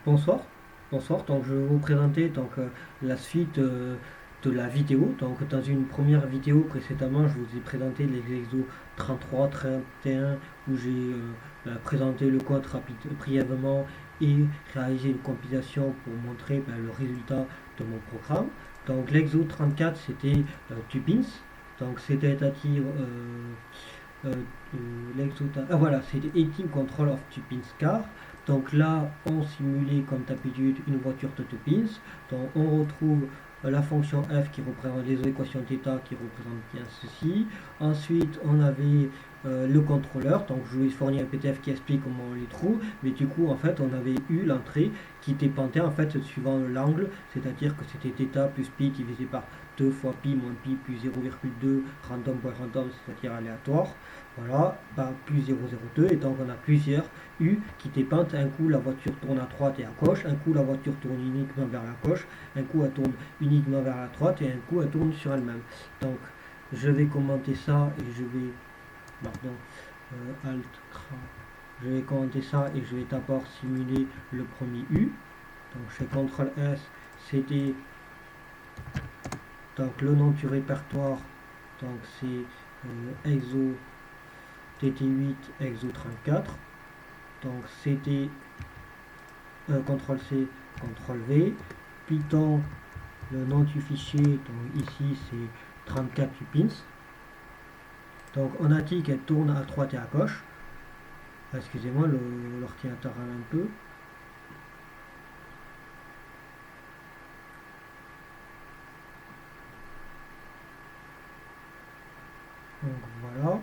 Bonsoir, bonsoir. Donc, je vais vous présenter la suite de la vidéo. Donc, dans une première vidéo précédemment, je vous ai présenté les exos 33, 31, où j'ai présenté le code brièvement et réalisé une compilation pour montrer le résultat de mon programme. Donc, l'exo 34, c'était Tupins. Donc, c'est-à-dire voilà, c'est 18 Control of Tupins Car. Donc là, on simulait comme d'habitude une voiture de Tupins. Donc on retrouve la fonction f qui représente les équations θ qui représentent bien ceci. Ensuite, on avait le contrôleur. Donc je vais fournir un PDF qui explique comment on les trouve. Mais du coup, en fait, on avait eu l'entrée qui dépendait en fait suivant l'angle, c'est-à-dire que c'était θ plus pi divisé par 2 fois pi moins pi plus 0,2 random, c'est-à-dire aléatoire. Voilà, plus 0,02, et donc on a plusieurs U qui dépendent. Un coup la voiture tourne à droite et à gauche, un coup la voiture tourne uniquement vers la gauche, un coup elle tourne uniquement vers la droite et un coup elle tourne sur elle-même. Donc je vais commenter ça et je vais, pardon, Alt, je vais commenter ça et je vais d'abord simuler le premier U. Donc je fais CTRL S, c'était donc le nom du répertoire, donc c'est EXO TT8 EXO 34. Donc c'était CTRL C, CTRL V. Python, le nom du fichier, donc ici c'est 34 Tupins. Donc on a dit qu'elle tourne à droite et à gauche. Excusez-moi, l'ordinateur râle un peu. Donc voilà.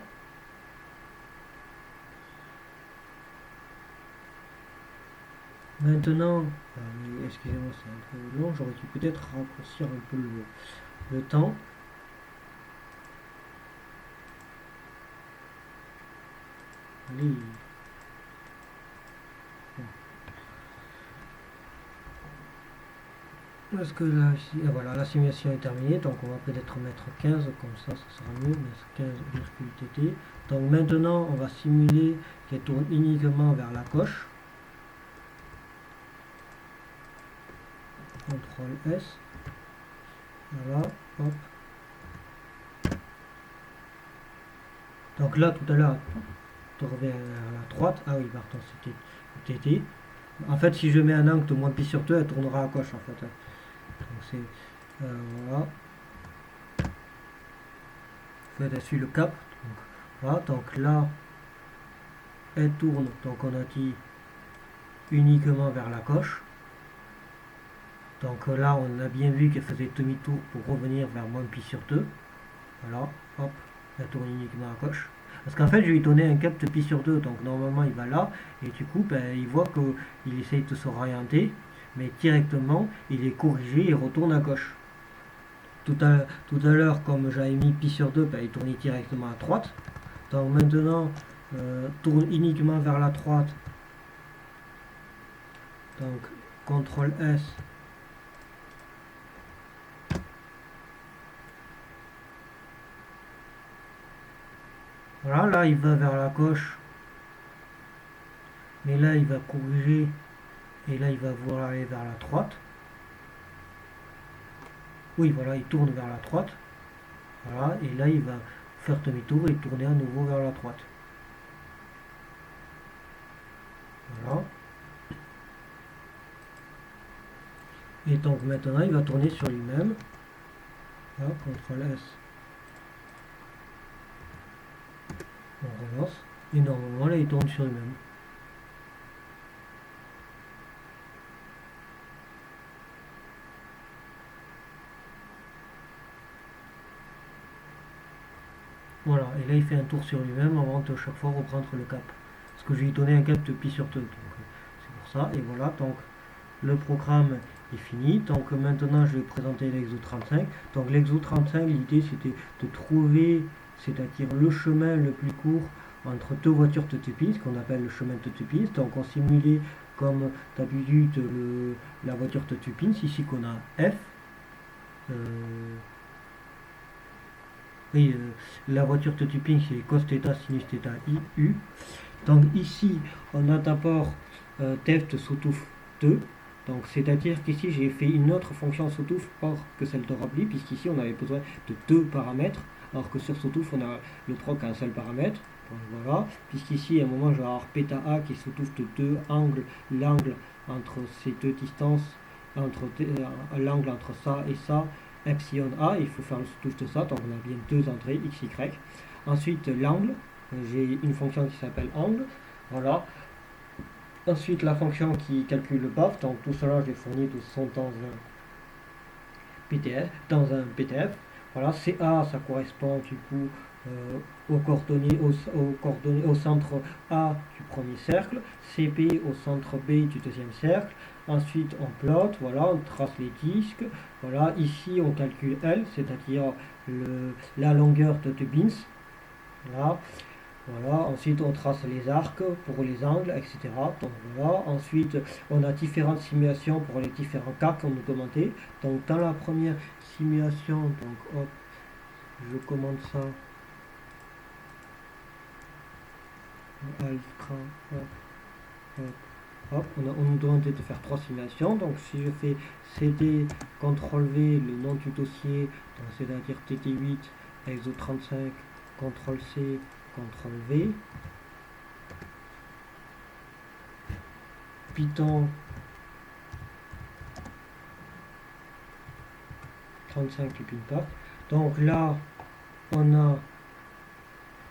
Maintenant, excusez-moi, c'est un peu long, j'aurais dû peut-être raccourcir un peu le temps. Allez. Parce que là, voilà, la simulation est terminée, donc on va peut-être mettre 15, comme ça sera mieux, mettre 15,tt. Donc maintenant, on va simuler qu'elle tourne uniquement vers la gauche. CTRL S. Voilà, hop. Donc là, tout à l'heure, tu reviens vers la droite. Ah oui, pardon, c'était TT. En fait, si je mets un angle de moins pi sur 2, elle tournera à gauche, en fait. Donc c'est... voilà. Elle suit le cap. Donc, voilà, donc là, elle tourne, donc on a dit uniquement vers la gauche. Donc là, on a bien vu qu'elle faisait demi-tour pour revenir vers moins pi sur 2. Voilà, hop, elle tourne uniquement à gauche. Parce qu'en fait, je lui ai donné un cap de pi sur 2, donc normalement il va là, et du coup, il voit qu'il essaye de s'orienter, mais directement, il est corrigé et retourne à gauche. Tout à l'heure, comme j'avais mis pi sur 2, il tournait directement à droite. Donc maintenant, tourne uniquement vers la droite. Donc, CTRL S. Voilà, là il va vers la gauche, mais là il va corriger, et là il va vouloir aller vers la droite. Oui, voilà, il tourne vers la droite. Voilà, et là il va faire demi-tour et tourner à nouveau vers la droite. Voilà. Et donc maintenant il va tourner sur lui-même. Voilà, CTRL S. On relance. Et normalement là il tourne sur lui-même. Voilà, et là il fait un tour sur lui-même avant de chaque fois reprendre le cap. Parce que je lui ai donné un cap de pi sur 2. Donc c'est pour ça. Et voilà, donc le programme est fini. Donc maintenant je vais présenter l'exo 35. Donc l'exo 35, l'idée c'était de trouver, c'est-à-dire le chemin le plus court entre deux voitures de Tupins, qu'on appelle le chemin de Tupins. Donc on simulait comme d'habitude la voiture de Tupins, ici qu'on a F. Oui, la voiture de Tupins c'est cos θ sinus θ I, U. Donc ici on a d'abord deft sous 2. Donc c'est-à-dire qu'ici j'ai fait une autre fonction Sawtooth hors que celle de Robley, puisqu'ici on avait besoin de 2 paramètres, alors que sur Sawtooth on a le proc à un seul paramètre. Donc voilà, puisqu'ici à un moment je vais avoir bêta A qui est Sawtooth de 2 angles, l'angle entre ces deux distances, l'angle entre ça et ça, epsilon A, il faut faire le Sawtooth de ça, donc on a bien deux entrées, x, y. Ensuite l'angle, j'ai une fonction qui s'appelle angle, voilà. Ensuite, la fonction qui calcule le BAF, donc tout cela, je l'ai fourni, tout sont dans un PTF. Voilà, CA, ça correspond du coup au centre A du premier cercle, CB au centre B du deuxième cercle. Ensuite, on plotte, voilà, on trace les disques. Voilà, ici, on calcule L, c'est-à-dire la longueur de Tubbins. Voilà. Voilà, ensuite on trace les arcs pour les angles, etc. Donc voilà, ensuite on a différentes simulations pour les différents cas qu'on nous demandait. Donc dans la première simulation, donc hop, je commande ça. Hop, on nous demandait de faire 3 simulations. Donc si je fais CD, CTRL-V, le nom du dossier, c'est-à-dire TT8, EXO35, CTRL-C, CTRL-V. Python 35 Lupin Park. Donc là, on a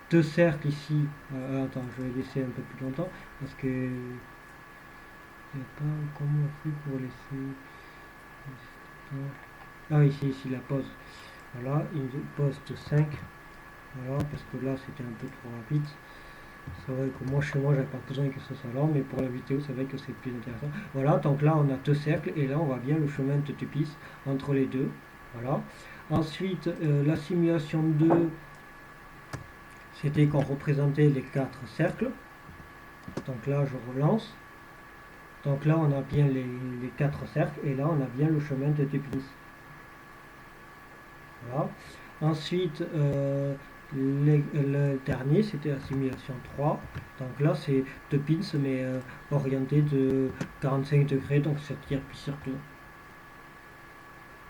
deux cercles ici. Attends, je vais laisser un peu plus longtemps parce que il n'y a pas comment on fait pour laisser. Ah, ici la pause. Voilà, une pause de 5. Voilà, parce que là c'était un peu trop rapide. C'est vrai que moi chez moi j'avais pas besoin que ce soit lent, mais pour la vidéo c'est vrai que c'est plus intéressant. Voilà, donc là on a deux cercles et là on voit bien le chemin de Tuppis entre les deux. Voilà. Ensuite, la simulation 2, c'était qu'on représentait les 4 cercles. Donc là je relance. Donc là on a bien les 4 cercles et là on a bien le chemin de Tuppis. Voilà. Ensuite, le dernier, c'était la simulation 3. Donc là, c'est de pins, mais orienté de 45 degrés, donc sortir puis circle.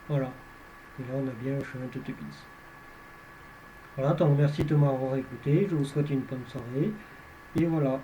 Voilà. Et là, on a bien le chemin de pins. Voilà, donc merci de m'avoir écouté. Je vous souhaite une bonne soirée. Et voilà.